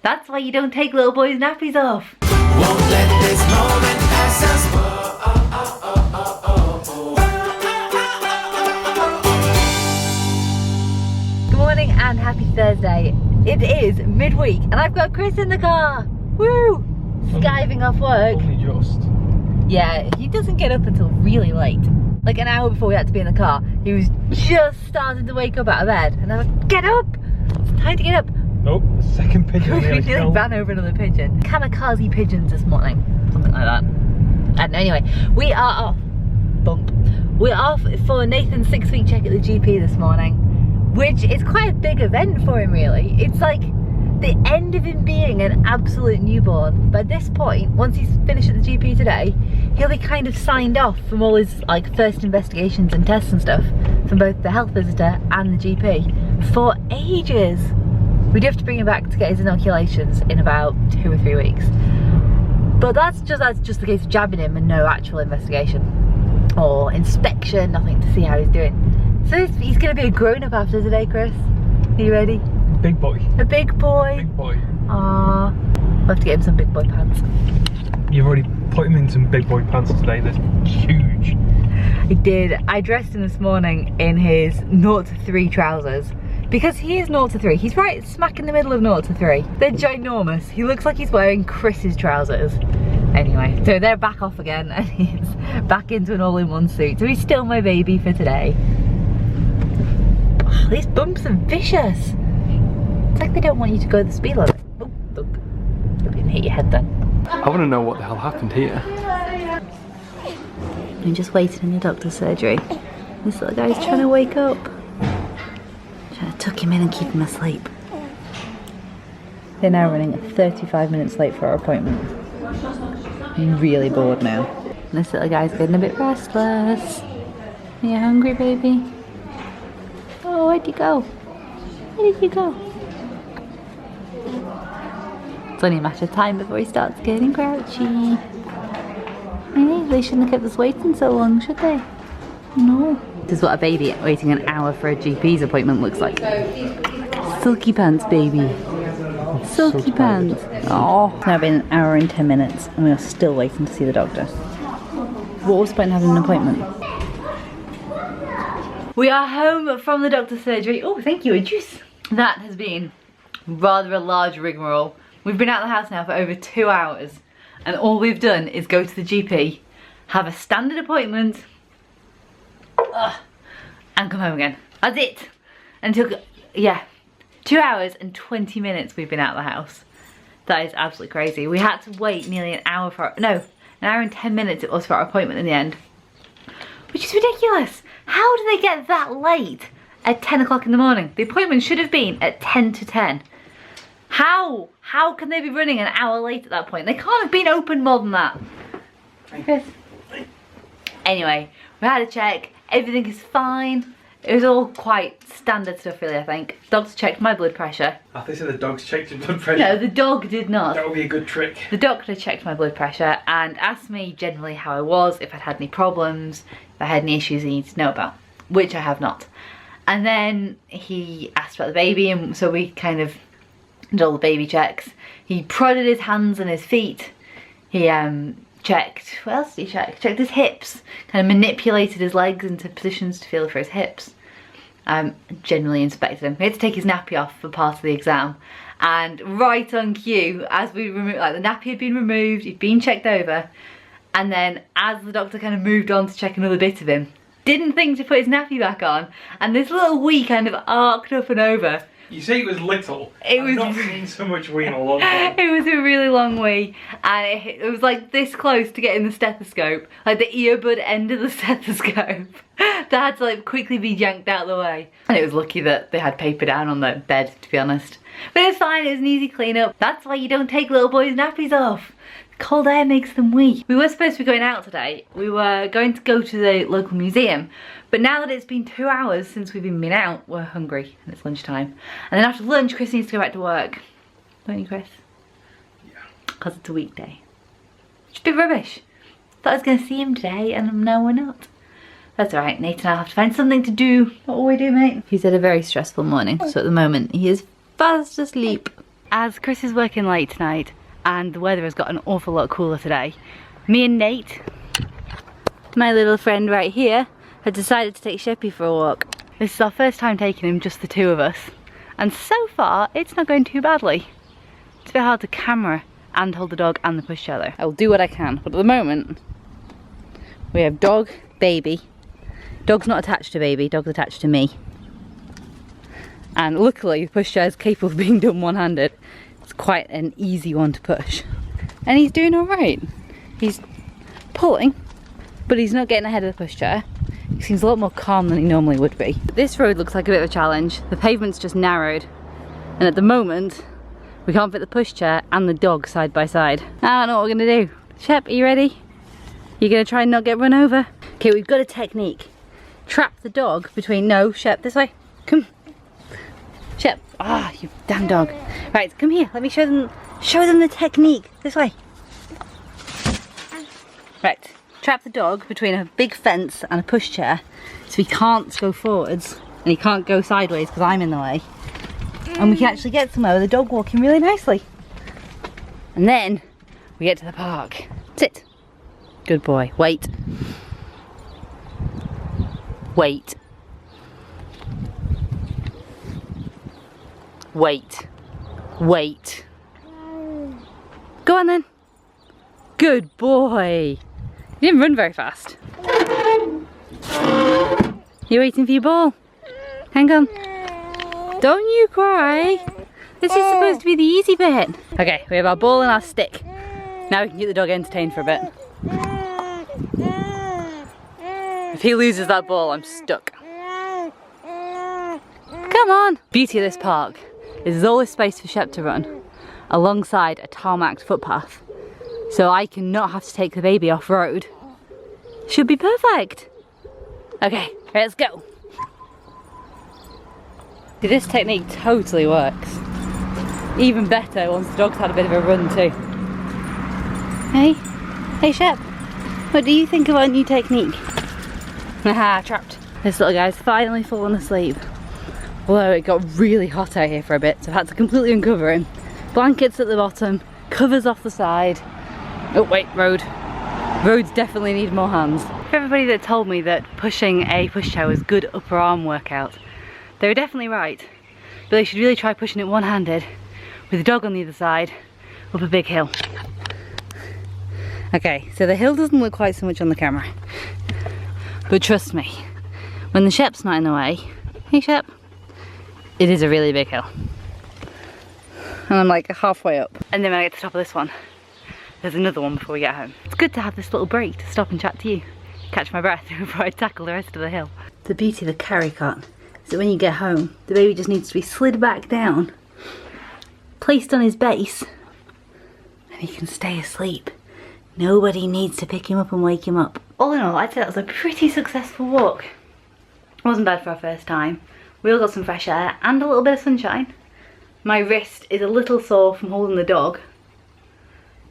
That's why you don't take little boys' nappies off. Won't let this moment pass us. Good morning and happy Thursday. It is midweek and I've got Chris in the car. Woo! Skiving off work. Only just. Yeah, he doesn't get up until really late. Like an hour before we had to be in the car, he was just starting to wake up out of bed. And I was like, get up! It's time to get up. Oh, second pigeon. We nearly ran over another pigeon. Kamikaze pigeons this morning. Something like that. I don't know. Anyway, we are off. Bump. We're off for Nathan's 6-week check at the GP this morning, which is quite a big event for him, really. It's like the end of him being an absolute newborn. But at this point, once he's finished at the GP today, he'll be kind of signed off from all his like first investigations and tests and stuff from both the health visitor and the GP for ages. We do have to bring him back to get his inoculations in about 2 or 3 weeks. But that's just the case of jabbing him and no actual investigation or inspection, nothing to see how he's doing. So he's going to be a grown-up after today, Chris. Are you ready? Big boy. A big boy. Big boy. Aww. We'll have to get him some big boy pants. You've already put him in some big boy pants today. They're huge. I did. I dressed him this morning in his 0 to 3 trousers. Because he is 0 to 3. He's right smack in the middle of 0 to 3. They're ginormous. He looks like he's wearing Chris's trousers. Anyway, so they're back off again and he's back into an all-in-one suit. So he's still my baby for today. Oh, these bumps are vicious. It's like they don't want you to go the speed limit. Oh, look. You didn't hit your head then. I want to know what the hell happened here. I'm just waiting in the doctor's surgery. This little guy's trying to wake up. Trying to tuck him in and keep him asleep. They're now running 35 minutes late for our appointment. I'm really bored now. And this little guy's getting a bit restless. Are you hungry, baby? Oh, where'd you go? Where did you go? It's only a matter of time before he starts getting grouchy. Hey, they shouldn't have kept us waiting so long, should they? No. This is what a baby waiting an hour for a GP's appointment looks like. Silky pants, baby. Silky pants. Oh, it's now been an hour and 10 minutes and we are still waiting to see the doctor. What was the point in having an appointment? We are home from the doctor's surgery. Oh, thank you, a juice. That has been rather a large rigmarole. We've been out of the house now for over 2 hours and all we've done is go to the GP, have a standard appointment, and come home again. That's it. And it took, yeah, 2 hours and 20 minutes we've been out of the house. That is absolutely crazy. We had to wait nearly an hour for, no, an hour and 10 minutes it was for our appointment in the end. Which is ridiculous. How do they get that late at 10 o'clock in the morning? The appointment should have been at 10 to 10. How? How can they be running an hour late at that point? They can't have been open more than that. Right, Chris? Anyway, we had a check. Everything is fine. It was all quite standard stuff really, I think. Doctor checked my blood pressure. I think so the dogs checked your blood pressure. No, the dog did not. That would be a good trick. The doctor checked my blood pressure and asked me generally how I was, if I'd had any problems, if I had any issues I need to know about, which I have not. And then he asked about the baby and so we kind of did all the baby checks. He prodded his hands and his feet. He checked, what else did he check? Checked his hips, kind of manipulated his legs into positions to feel for his hips. Generally inspected him. We had to take his nappy off for part of the exam. And right on cue, as we removed, like the nappy had been removed, he'd been checked over. And then as the doctor kind of moved on to check another bit of him, didn't think to put his nappy back on. And this little wee kind of arced up and over. You say it was little. I've not seen so much wee in a long time. It was a really long wee and it was like this close to getting the stethoscope, like the earbud end of the stethoscope. That had to like quickly be yanked out of the way. And it was lucky that they had paper down on the bed, to be honest. But it was fine, it was an easy clean up. That's why you don't take little boys' nappies off. Cold air makes them weak. We were supposed to be going out today. We were going to go to the local museum, but now that it's been 2 hours since we've been out, we're hungry and it's lunchtime. And then after lunch, Chris needs to go back to work. Don't you, Chris? Yeah. Because it's a weekday. It's a bit rubbish. Thought I was going to see him today and now we're not. That's alright, Nate and I'll have to find something to do. What will we do, mate? He's had a very stressful morning, so at the moment he is fast asleep. As Chris is working late tonight and the weather has got an awful lot cooler today, me and Nate, my little friend right here, had decided to take Sheppy for a walk. This is our first time taking him, just the two of us, and so far it's not going too badly. It's a bit hard to camera and hold the dog and the pushchair though. I will do what I can, but at the moment we have dog, baby. Dog's not attached to baby, dog's attached to me. And luckily the pushchair is capable of being done one-handed. It's quite an easy one to push. And he's doing alright. He's pulling, but he's not getting ahead of the pushchair. He seems a lot more calm than he normally would be. This road looks like a bit of a challenge. The pavement's just narrowed, and at the moment we can't fit the pushchair and the dog side by side. I don't know what we're gonna do. Shep, are you ready? You're gonna try and not get run over? Okay, we've got a technique. Trap the dog between, no, Shep, this way. Come. Shep, ah, you damn dog. Right, come here, let me show them the technique. This way. Right, trap the dog between a big fence and a pushchair so he can't go forwards and he can't go sideways because I'm in the way. And we can actually get somewhere with the dog walking really nicely. And then we get to the park. Sit. Good boy. Wait. Wait. Wait. Wait. Go on then. Good boy. You didn't run very fast. You waiting for your ball? Hang on. Don't you cry. This is supposed to be the easy bit. Okay, we have our ball and our stick. Now we can get the dog entertained for a bit. If he loses that ball, I'm stuck. Come on. Beauty of this park is there's always space for Shep to run alongside a tarmacked footpath. So I can not have to take the baby off road. Should be perfect. Okay, let's go. See, this technique totally works. Even better once the dog's had a bit of a run too. Hey? Hey Shep, what do you think of our new technique? Haha, trapped. This little guy's finally fallen asleep. Although it got really hot out here for a bit, so I had to completely uncover him. Blankets at the bottom, covers off the side. Oh wait, road. Roads definitely need more hands. For everybody that told me that pushing a pushchair was good upper arm workout, they were definitely right, but they should really try pushing it one-handed with the dog on the other side up a big hill. Okay, so the hill doesn't look quite so much on the camera, but trust me, when the Shep's not in the way, hey Shep, it is a really big hill. And I'm like halfway up. And then when I get to the top of this one, there's another one before we get home. It's good to have this little break to stop and chat to you, catch my breath before I tackle the rest of the hill. The beauty of the carry cot is that when you get home, the baby just needs to be slid back down, placed on his base, and he can stay asleep. Nobody needs to pick him up and wake him up. All in all, I'd say that was a pretty successful walk. It wasn't bad for our first time. We all got some fresh air and a little bit of sunshine. My wrist is a little sore from holding the dog,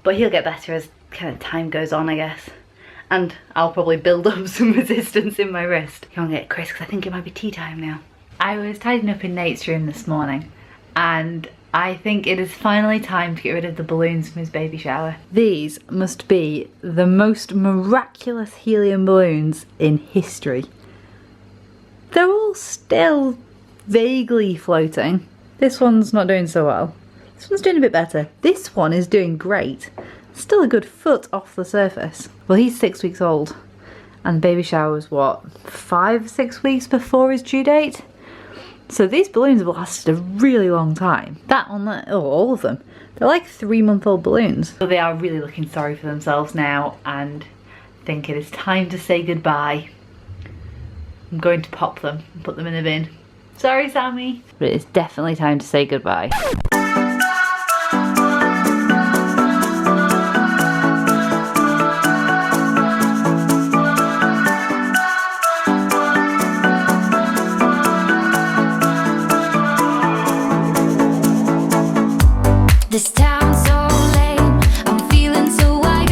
but he'll get better as kind of time goes on, I guess. And I'll probably build up some resistance in my wrist. Come on, get Chris, because I think it might be tea time now. I was tidying up in Nate's room this morning, and I think it is finally time to get rid of the balloons from his baby shower. These must be the most miraculous helium balloons in history. They're all still vaguely floating. This one's not doing so well. This one's doing a bit better. This one is doing great. Still a good foot off the surface. Well, he's 6 weeks old, and the baby shower was what, 5-6 weeks before his due date? So these balloons have lasted a really long time. That one, oh, all of them. They're like 3-month-old balloons. So they are really looking sorry for themselves now and think it is time to say goodbye. I'm going to pop them and put them in a bin. Sorry, Sammy. But it's definitely time to say goodbye.